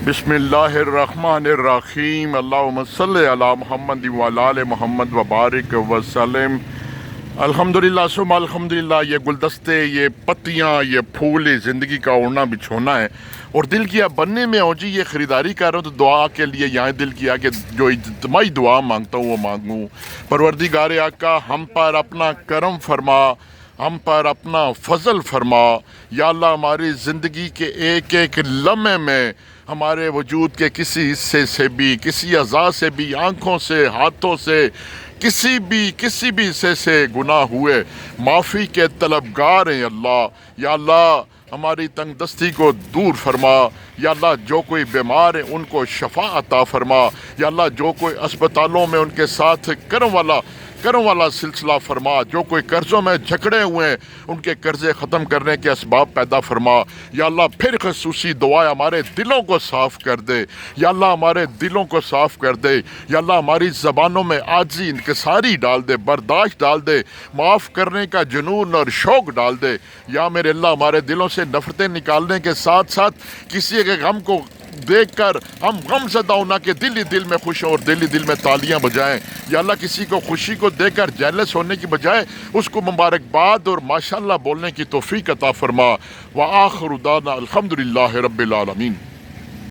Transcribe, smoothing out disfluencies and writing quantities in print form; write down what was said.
بسم اللہ الرحمن الرحیم، اللہم صلی علی محمد وعلی آل محمد وبارک وسلم۔ الحمدللہ ثم الحمدللہ۔ یہ گلدستے، یہ پتیاں، یہ پھول، یہ زندگی کا اوڑھنا بچھونا ہے، اور دل کیا بننے میں ہو جی یہ خریداری کر رہا ہوں تو دعا کے لیے یہاں دل کیا کہ جو اجتماعی دعا مانگتا ہوں وہ مانگوں۔ پروردگار آقا ہم پر اپنا کرم فرما، ہم پر اپنا فضل فرما یا اللہ۔ ہماری زندگی کے ایک ایک لمحے میں ہمارے وجود کے کسی حصے سے بھی، کسی اعضاء سے بھی، آنکھوں سے، ہاتھوں سے، کسی بھی حصے سے گناہ ہوئے معافی کے طلبگار ہیں اللہ۔ یا اللہ ہماری تنگ دستی کو دور فرما یا اللہ۔ جو کوئی بیمار ہیں ان کو شفا عطا فرما یا اللہ۔ جو کوئی اسپتالوں میں ان کے ساتھ کرم والا سلسلہ فرما۔ جو کوئی قرضوں میں جھکڑے ہوئے ہیں ان کے قرضے ختم کرنے کے اسباب پیدا فرما یا اللہ۔ پھر خصوصی دعائیں ہمارے دلوں کو صاف کر دے یا اللہ، ہمارے دلوں کو صاف کر دے یا اللہ۔ ہماری زبانوں میں عاجزی، انکساری ڈال دے، برداشت ڈال دے، معاف کرنے کا جنون اور شوق ڈال دے یا میرے اللہ۔ ہمارے دلوں سے نفرتیں نکالنے کے ساتھ ساتھ کسی کے غم کو دیکھ کر ہم غم زدہ ہونا کہ دل ہی دل میں خوش ہوں اور دل ہی دل میں تالیاں بجائیں یا اللہ۔ کسی کو خوشی کو دیکھ کر جیلس ہونے کی بجائے اس کو مبارکباد اور ماشاءاللہ بولنے کی توفیق عطا فرما۔ وآخر دعوانا الحمدللہ رب العالمین۔